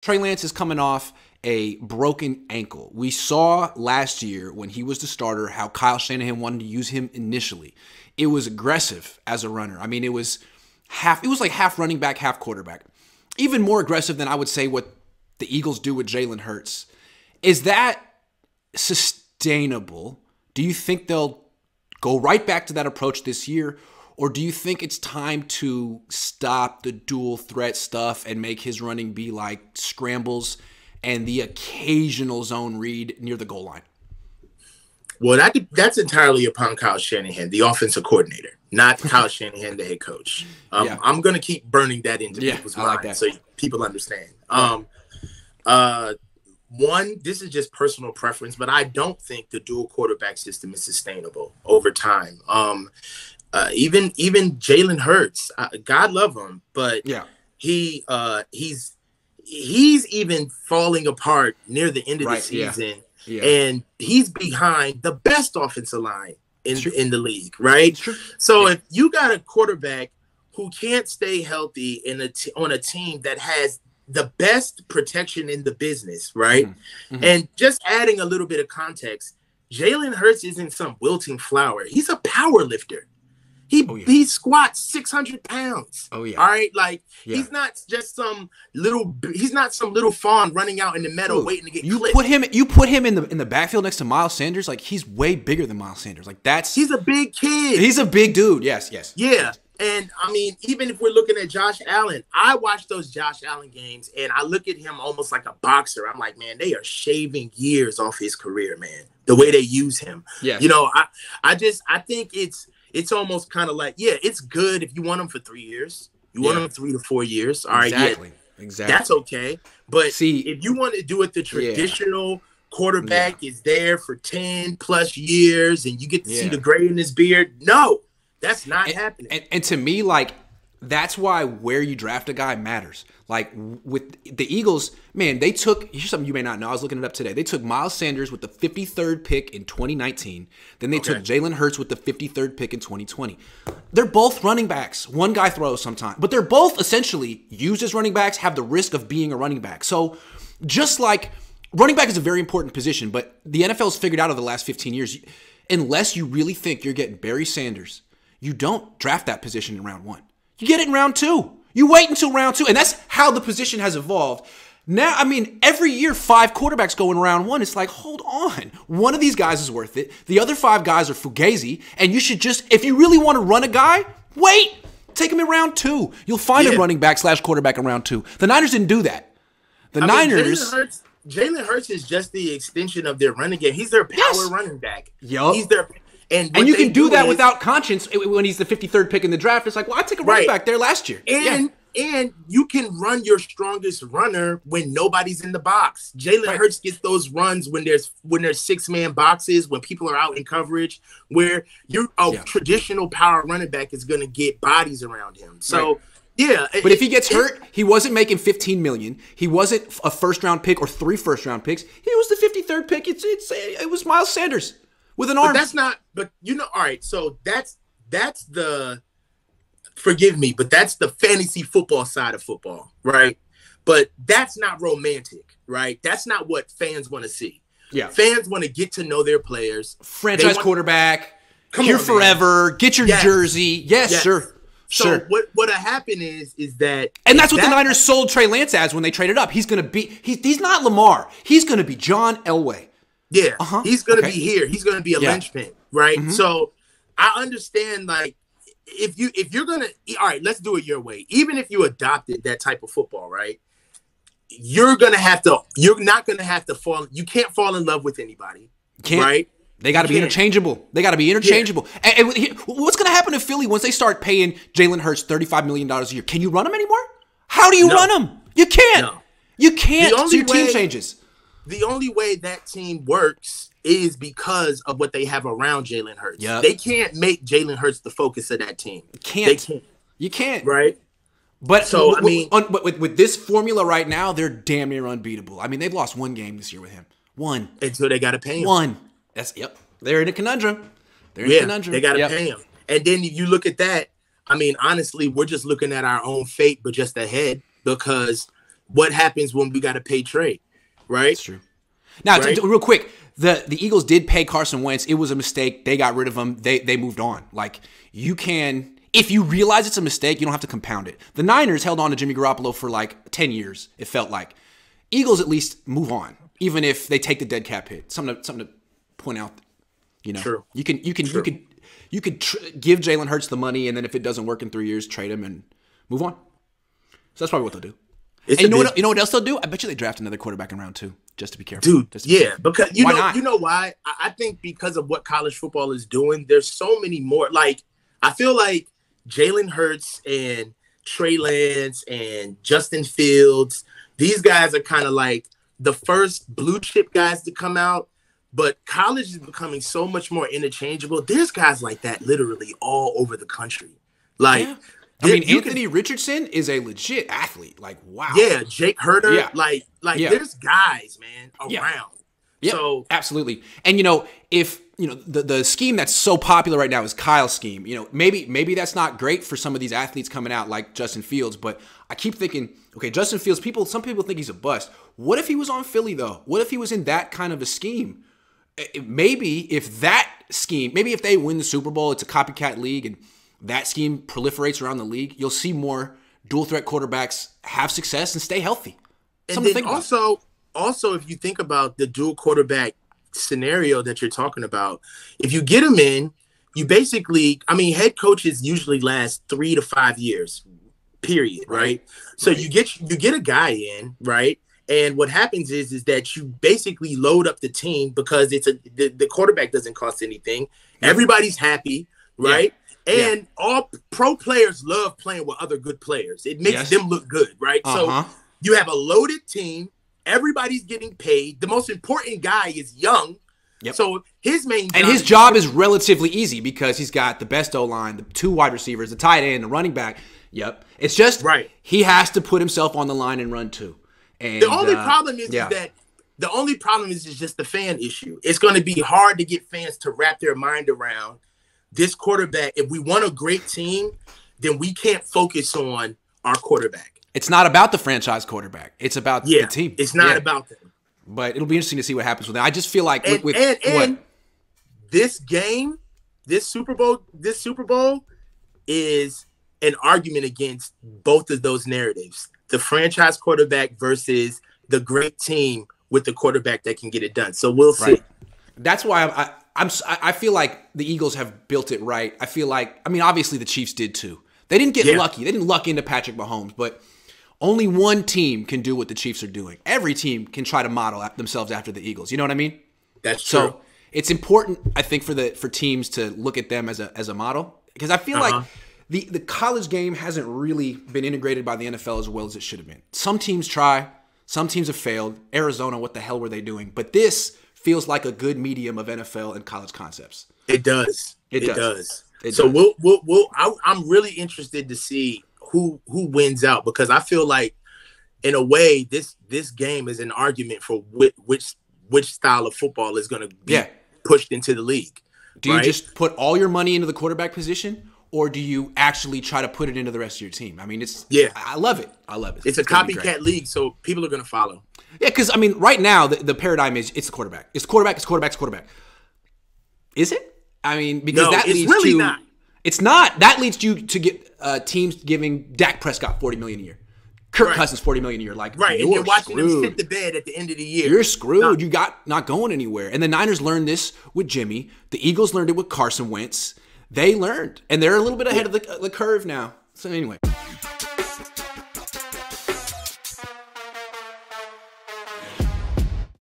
Trey Lance is coming off a broken ankle. We saw last year when he was the starter how Kyle Shanahan wanted to use him initially. It was aggressive as a runner. I mean, it was like half running back, half quarterback. Even more aggressive than I would say what the Eagles do with Jalen Hurts. Is that sustainable? Do you think they'll go right back to that approach this year? Or do you think it's time to stop the dual threat stuff and make his running be like scrambles and the occasional zone read near the goal line? Well, that's entirely upon Kyle Shanahan, the offensive coordinator, not Kyle Shanahan, the head coach. I'm going to keep burning that into people's minds so people understand. One, this is just personal preference, but I don't think the dual quarterback system is sustainable over time. Even Jalen Hurts, God love him, but he's even falling apart near the end of the season, and he's behind the best offensive line in the league, right? So if you got a quarterback who can't stay healthy on a team that has the best protection in the business, right? And just adding a little bit of context, Jalen Hurts isn't some wilting flower. He's a power lifter. He squats 600 pounds. All right. Like he's not just some little fawn running out in the meadow waiting to get clipped. You put him in the backfield next to Miles Sanders. Like he's way bigger than Miles Sanders. Like he's a big kid. He's a big dude. Yes. Yeah. And I mean, even if we're looking at Josh Allen, I watch those Josh Allen games and I look at him almost like a boxer. I'm like, man, they are shaving years off his career, man. The way they use him. You know, I think it's almost kind of like, it's good if you want him for 3 years. You want him 3 to 4 years. All right. Exactly. That's okay. But if you want to do it the traditional quarterback is there for 10 plus years and you get to see the gray in his beard. No, that's not happening. And to me, like, that's why where you draft a guy matters. Like with the Eagles, man, here's something you may not know. I was looking it up today. They took Miles Sanders with the 53rd pick in 2019. Then they took Jalen Hurts with the 53rd pick in 2020. They're both running backs. One guy throws sometimes, but they're both essentially used as running backs, have the risk of being a running back. So just like running back is a very important position, but the NFL's figured out over the last 15 years, unless you really think you're getting Barry Sanders, you don't draft that position in round 1. You get it in round 2. You wait until round 2. And that's how the position has evolved. Now, I mean, every year 5 quarterbacks go in round 1. It's like, hold on. One of these guys is worth it. The other 5 guys are fugazi. And you should just, if you really want to run a guy, wait. Take him in round 2. You'll find a running back / quarterback in round 2. The Niners didn't do that. Jalen Hurts is just the extension of their running game. He's their power running back. He's their... And you can do that without conscience when he's the 53rd pick in the draft. It's like, well, I took a running back there last year. And you can run your strongest runner when nobody's in the box. Jalen Hurts gets those runs when there's 6-man boxes, when people are out in coverage, where your traditional power running back is going to get bodies around him. So, but if he gets hurt, he wasn't making $15 million. He wasn't a first-round pick or 3 first-round picks. He was the 53rd pick. It was Miles Sanders. With an arm. All right, so that's the, forgive me, but that's the fantasy football side of football, right? But that's not romantic, right? That's not what fans want to see. Fans want to get to know their players. Franchise quarterback, here forever, get your jersey. Yes, sure. So what'll happen is that... And that's what the Niners sold Trey Lance as when they traded up. He's going to be... He's not Lamar. He's going to be John Elway. Yeah, he's going to be here. He's going to be a linchpin, right? So I understand, like, if you're going to, all right, let's do it your way. Even if you adopted that type of football, right? You're not going to have to fall. You can't fall in love with anybody, right? They got to be interchangeable. And what's going to happen to Philly once they start paying Jalen Hurts $35 million a year? Can you run him anymore? How do you run him? You can't. No. You can't. So your team changes. The only way that team works is because of what they have around Jalen Hurts. They can't make Jalen Hurts the focus of that team. You can't. Right? But so, I mean, with this formula right now, they're damn near unbeatable. I mean, they've lost 1 game this year with him. 1. And so they got to pay him. 1. They're in a conundrum. They got to pay him. And then you look at that. I mean, honestly, we're just looking at our own fate, but just ahead, because what happens when we got to pay Trey, right? That's true. Now, right? Real quick, the Eagles did pay Carson Wentz. It was a mistake. They got rid of him. They moved on. Like, you can, if you realize it's a mistake, you don't have to compound it. The Niners held on to Jimmy Garoppolo for like 10 years, it felt like. Eagles at least move on, even if they take the dead cap hit. Something to point out. You know, True. You could give Jalen Hurts the money, and then if it doesn't work in 3 years, trade him and move on. So that's probably what they'll do. And you know what else they'll do? I bet you they draft another quarterback in round 2, just to be careful. Dude, be careful. Because you know why? I think because of what college football is doing, there's so many more. Like, I feel like Jalen Hurts and Trey Lance and Justin Fields, these guys are kind of like the first blue chip guys to come out. But college is becoming so much more interchangeable. There's guys like that literally all over the country. Like, yeah. I mean, Anthony Richardson is a legit athlete. Like, wow. Yeah, Jake Herter. Yeah. Like there's guys, man, around. Yeah, so absolutely. And if the scheme that's so popular right now is Kyle's scheme. Maybe that's not great for some of these athletes coming out like Justin Fields. But I keep thinking, okay, Justin Fields. Some people think he's a bust. What if he was on Philly though? What if he was in that kind of a scheme? Maybe if they win the Super Bowl, it's a copycat league, and that scheme proliferates around the league, you'll see more dual threat quarterbacks have success and stay healthy. And then also, if you think about the dual quarterback scenario that you're talking about, if you get them in, you basically, head coaches usually last 3 to 5 years, period, right? So you get a guy in, right? And what happens is that you basically load up the team because the quarterback doesn't cost anything. Everybody's happy, right? Yeah. And all pro players love playing with other good players. It makes them look good, right? So you have a loaded team. Everybody's getting paid. The most important guy is young. Yep. So his job is relatively easy because he's got the best O-line, the 2 wide receivers, the tight end, the running back. Yep. It's just he has to put himself on the line and run too. And, the only problem is just the fan issue. It's going to be hard to get fans to wrap their mind around this quarterback. If we want a great team, then we can't focus on our quarterback. It's not about the franchise quarterback. It's about the team. It's not about them. But it'll be interesting to see what happens with that. I just feel like this game, this Super Bowl is an argument against both of those narratives. The franchise quarterback versus the great team with the quarterback that can get it done. So we'll see. That's why I feel like the Eagles have built it right. I feel like, obviously the Chiefs did too. They didn't get lucky. They didn't luck into Patrick Mahomes, but only one team can do what the Chiefs are doing. Every team can try to model themselves after the Eagles. You know what I mean? That's true. So it's important, I think, for teams to look at them as a model, because I feel like the college game hasn't really been integrated by the NFL as well as it should have been. Some teams try. Some teams have failed. Arizona, what the hell were they doing? But this feels like a good medium of NFL and college concepts. It does. It does. I'm really interested to see who wins out, because I feel like, in a way, this game is an argument for which style of football is going to be pushed into the league. Do you just put all your money into the quarterback position, or do you actually try to put it into the rest of your team? I love it. It's a copycat league, so people are going to follow. Yeah, because, right now, the paradigm is it's the quarterback. It's quarterback, it's quarterback, it's quarterback. Is it? Because that leads really not. It's not. That leads you to get teams giving Dak Prescott $40 million a year. Kirk Cousins $40 million a year. Like, and you're watching them sit the bed at the end of the year. You're screwed. You not going anywhere. And the Niners learned this with Jimmy. The Eagles learned it with Carson Wentz. They learned, and they're a little bit ahead of the curve now. So anyway.